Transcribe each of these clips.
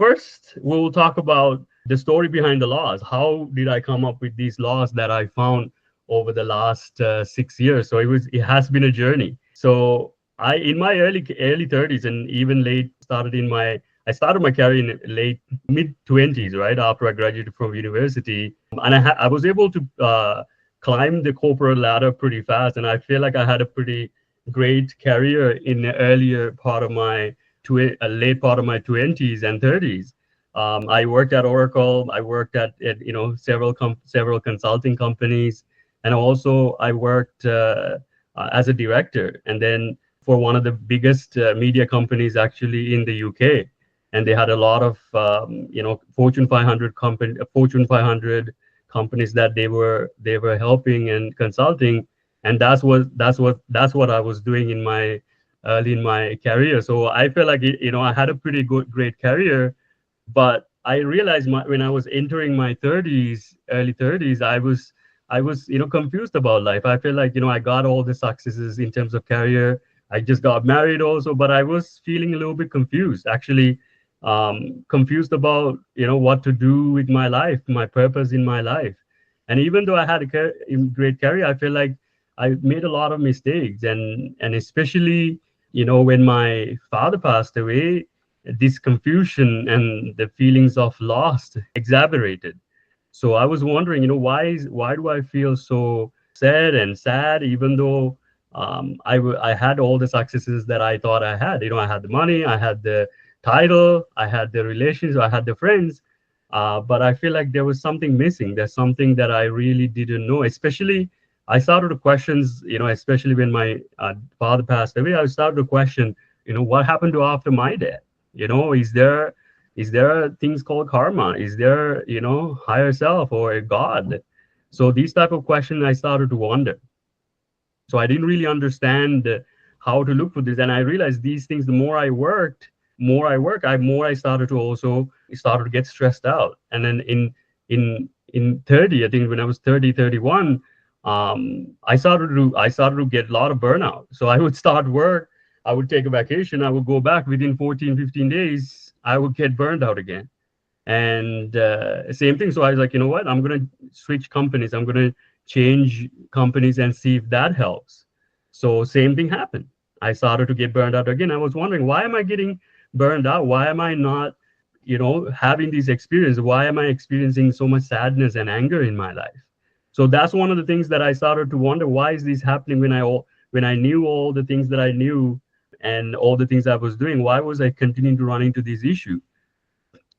first, we'll talk about the story behind the laws. How did I come up with these laws that I found over the last 6 years? So it has been a journey. So in my early 30s and even late I started my career in late mid 20s, right after I graduated from university, and I was able to climb the corporate ladder pretty fast, and I feel like I had a pretty great career in the earlier part of my late part of my 20s and 30s. I worked at Oracle. I worked at several consulting companies, and also I worked as a director, and then for one of the biggest media companies actually in the UK, and they had a lot of Fortune 500 companies that they were helping and consulting, and that's what I was doing early in my career. So I felt like I had a pretty great career, but I realized when I was entering my 30s, early 30s, I was confused about life. I feel like I got all the successes in terms of career. I just got married also, but I was feeling a little bit confused, actually, confused about what to do with my life, my purpose in my life. And even though I had a great career, I feel like I made a lot of mistakes, and especially when my father passed away, this confusion and the feelings of loss exacerbated. So I was wondering, why do I feel so sad, even though I had all the successes that I thought I had. I had the money, I had the title, I had the relations, I had the friends, but I feel like there was something missing. There's something that I really didn't know. Especially, I started to questions, especially when my father passed away. I started to question, what happened to after my death? Is there things called karma? Is there higher self or a god? So these type of questions I started to wonder. So I didn't really understand how to look for this, and I realized these things. The more I worked, more I started to get stressed out. And then in 30, I think when I was 30, 31, I started to get a lot of burnout. So I would start work, I would take a vacation, I would go back within 14, 15 days, I would get burned out again. And same thing. So I was like, you know what? I'm going to switch companies. I'm going to change companies and see if that helps. So same thing happened. I started to get burned out again. I was wondering, why am I getting burned out? Why am I not, having these experiences? Why am I experiencing so much sadness and anger in my life? So that's one of the things that I started to wonder, why is this happening when I knew all the things that I knew and all the things I was doing? Why was I continuing to run into this issue?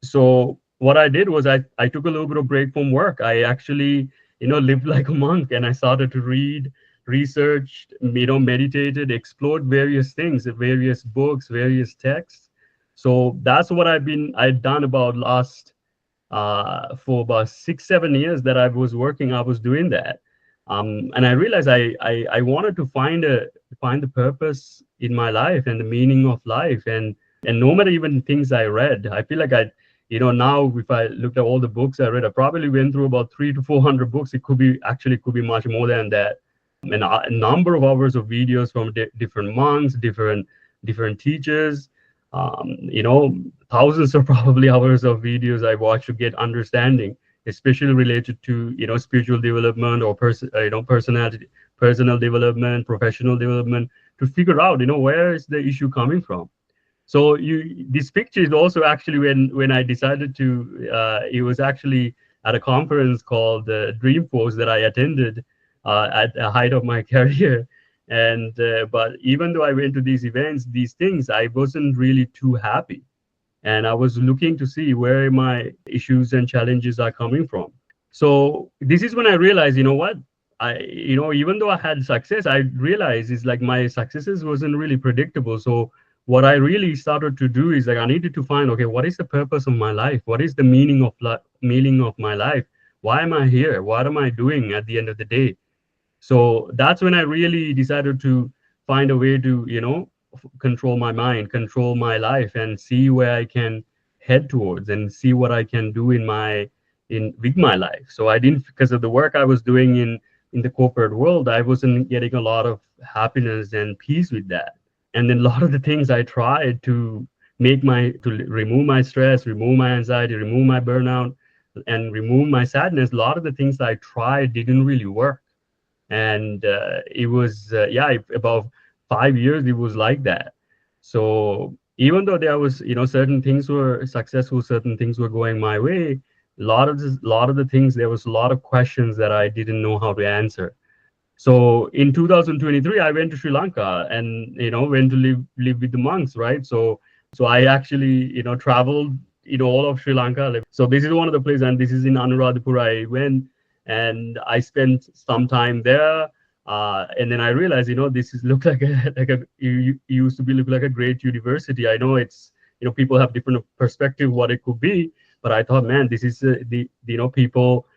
So what I did was I took a little bit of break from work. I actually, lived like a monk, and I started to read, researched, meditated, explored various things, various books, various texts. So that's what I'd done about last for about 6, 7 years that I was working. I was doing that. And I realized I wanted to find the purpose in my life and the meaning of life. And no matter even things I read, I feel like now if I looked at all the books I read, I probably went through about 300 to 400 books. It could be much more than that. And a number of hours of videos from different monks, different teachers, thousands of probably hours of videos I watched to get understanding, especially related to spiritual development or personal development, professional development, to figure out where is the issue coming from. So this picture is also actually when I decided to. It was actually at a conference called Dreamforce that I attended at the height of my career. And but even though I went to these events, these things, I wasn't really too happy, and I was looking to see where my issues and challenges are coming from. So this is when I realized, what even though I had success, I realized it's like my successes wasn't really predictable. So what I really started to do is like I needed to find, okay, what is the purpose of my life? What is the meaning of my life? Why am I here? What am I doing at the end of the day? So that's when I really decided to find a way to, control my mind, control my life, and see where I can head towards and see what I can do with my life. So I didn't, because of the work I was doing in the corporate world, I wasn't getting a lot of happiness and peace with that. And then a lot of the things I tried to remove my stress, remove my anxiety, remove my burnout, and remove my sadness. A lot of the things that I tried didn't really work. And it was about 5 years it was like that. So even though there was, certain things were successful, certain things were going my way, lot of the things, there was a lot of questions that I didn't know how to answer. So in 2023 I went to Sri Lanka, and went to live with the monks, right? So I actually, traveled, all of Sri Lanka. So this is one of the places, and this is in Anuradhapura. I went and I spent some time there. And then I realized, this is look like a used to be look like a great university. I know it's, people have different perspective what it could be, but I thought, man, this is people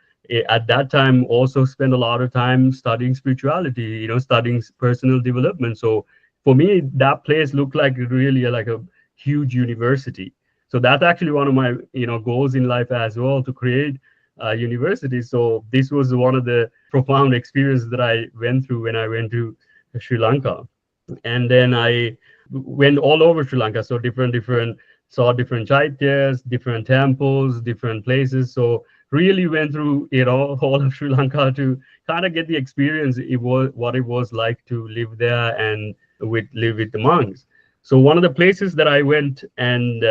at that time also spend a lot of time studying spirituality, studying personal development. So for me, that place looked like really like a huge university. So that's actually one of my goals in life as well, to create a university. So this was one of the profound experiences that I went through when I went to Sri Lanka. And then I went all over Sri Lanka, so different saw different chaityas, different temples, different places. So really went through all of Sri Lanka to kind of get the experience. It was what it was like to live there and live with the monks. So one of the places that I went and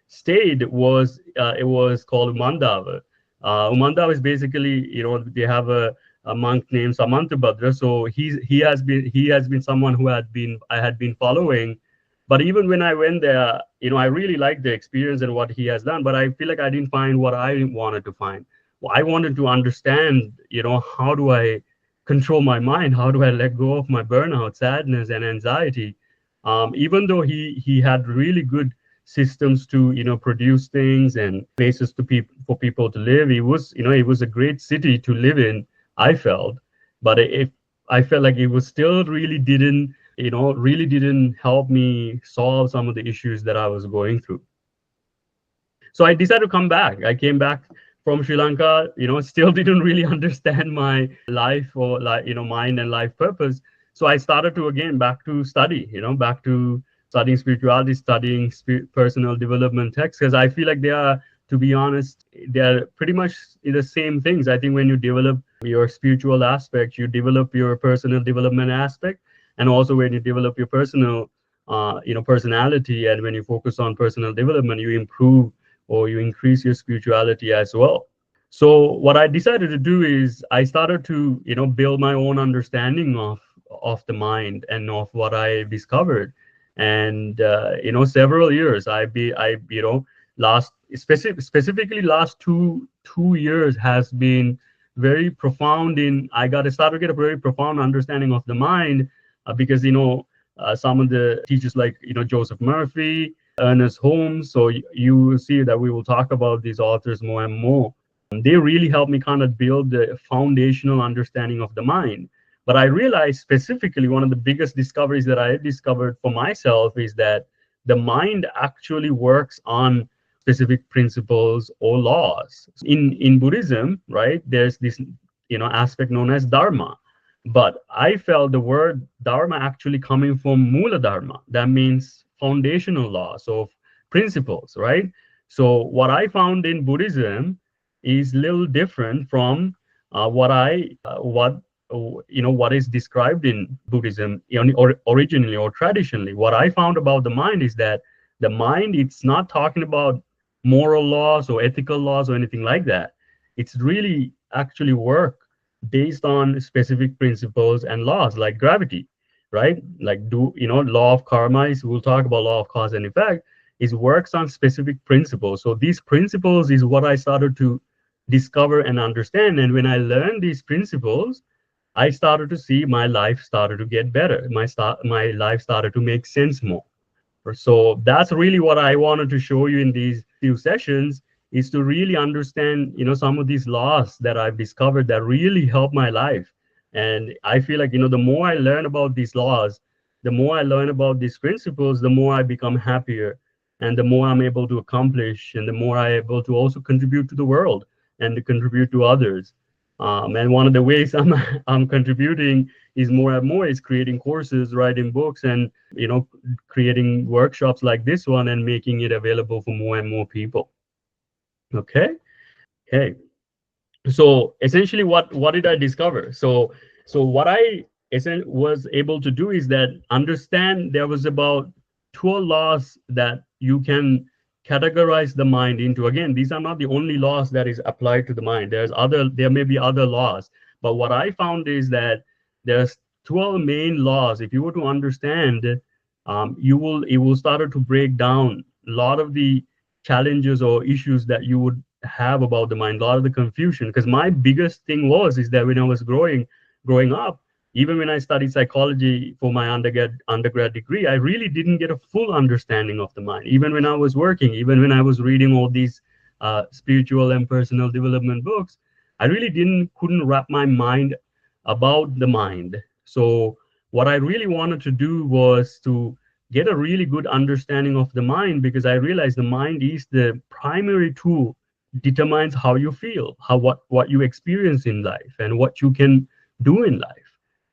stayed was it was called Umandava. Umandava is basically, they have a monk named Samantabhadra. So he has been someone who I had been following. But even when I went there, I really liked the experience and what he has done. But I feel like I didn't find what I wanted to find. Well, I wanted to understand, how do I control my mind? How do I let go of my burnout, sadness, and anxiety? Even though he had really good systems to produce things and places for people to live, it was a great city to live in, I felt. But if I felt like it was still really didn't help me solve some of the issues that I was going through. So I decided to come back. I came back from Sri Lanka, still didn't really understand my life, or mind and life purpose. So I started to again back to study, back to studying spirituality, studying personal development texts, because I feel like they are, to be honest, they're pretty much the same things. I think when you develop your spiritual aspect, you develop your personal development aspect, and also when you develop your personal, personality, and when you focus on personal development, you improve or you increase your spirituality as well. So what I decided to do is I started to, build my own understanding of the mind and of what I discovered. And several years last specifically last two years has been very profound. I started to get a very profound understanding of the mind, because some of the teachers like Joseph Murphy, Ernest Holmes. So you will see that we will talk about these authors more and more. They really helped me kind of build the foundational understanding of the mind. But I realized specifically one of the biggest discoveries that I discovered for myself is that the mind actually works on specific principles or laws. In Buddhism, right, there's this aspect known as dharma. But I felt the word dharma actually coming from mula dharma. That means foundational laws of principles, right? So what I found in Buddhism is a little different from what is described in Buddhism, or originally or traditionally. What I found about the mind is that the mind, it's not talking about moral laws or ethical laws or anything like that. It's really actually work based on specific principles and laws like gravity, right? Like law of karma is, we'll talk about law of cause and effect, is works on specific principles. So these principles is what I started to discover and understand. And when I learned these principles, I started to see my life started to get better. My life started to make sense more. So that's really what I wanted to show you in these few sessions, is to really understand, some of these laws that I've discovered that really help my life. And I feel like, the more I learn about these laws, the more I learn about these principles, the more I become happier, and the more I'm able to accomplish, and the more I'm able to also contribute to the world and to contribute to others. And one of the ways I'm contributing is more and more is creating courses, writing books, and creating workshops like this one and making it available for more and more people. Okay. Okay. So essentially, what did I discover? So what I was able to do is that understand there was about 12 laws that you can categorize the mind into. Again, these are not the only laws that is applied to the mind. There may be other laws, but what I found is that there's 12 main laws. If you were to understand, it will start to break down a lot of the challenges or issues that you would have about the mind, a lot of the confusion. Because my biggest thing is that when I was growing up, even when I studied psychology for my undergrad degree, I really didn't get a full understanding of the mind. Even when I was working, even when I was reading all these spiritual and personal development books, I really couldn't wrap my mind about the mind. So what I really wanted to do was to get a really good understanding of the mind, because I realized the mind is the primary tool, determines how you feel, what you experience in life, and what you can do in life.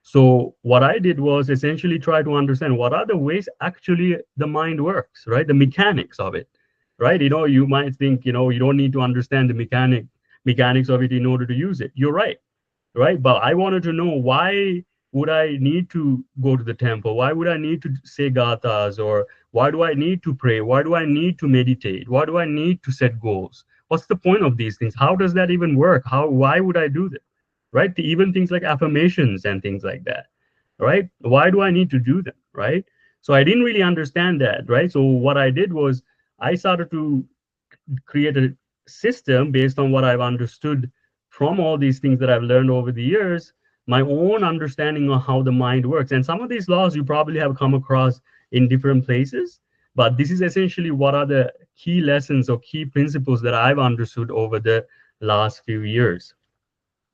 So what I did was essentially try to understand what are the ways actually the mind works, right? The mechanics of it, right? You might think, you don't need to understand the mechanics of it in order to use it. You're right, right? But I wanted to know, why would I need to go to the temple? Why would I need to say gathas? Or why do I need to pray? Why do I need to meditate? Why do I need to set goals? What's the point of these things? How does that even work? Why would I do that? Right? Even things like affirmations and things like that, right? Why do I need to do them? Right? So I didn't really understand that, right? So what I did was I started to create a system based on what I've understood from all these things that I've learned over the years, my own understanding of how the mind works. And some of these laws you probably have come across in different places, but this is essentially what are the key lessons or key principles that I've understood over the last few years.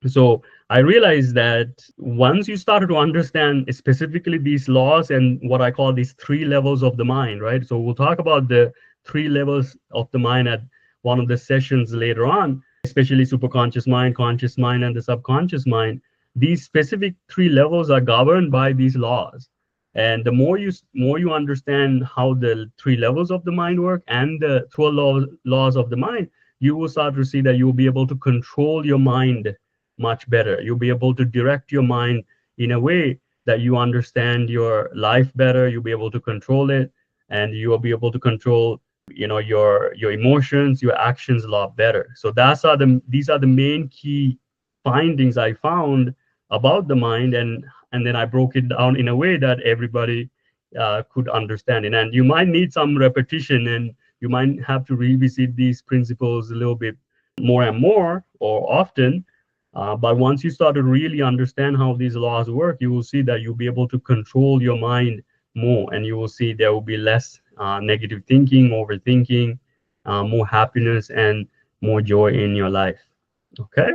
So I realized that once you started to understand specifically these laws and what I call these three levels of the mind, right? So we'll talk about the three levels of the mind at one of the sessions later on, especially superconscious mind, conscious mind, and the subconscious mind. These specific three levels are governed by these laws. And the more you understand how the three levels of the mind work and the 12 laws of the mind, you will start to see that you'll be able to control your mind much better. You'll be able to direct your mind in a way that you understand your life better. You'll be able to control it, and you will be able to control, your emotions, your actions a lot better. So these are the main key findings I found about the mind, and then I broke it down in a way that everybody could understand it. And you might need some repetition, and you might have to revisit these principles a little bit more and more or often, but once you start to really understand how these laws work, you will see that you'll be able to control your mind more, and you will see there will be less negative thinking, overthinking, more happiness, and more joy in your life. Okay.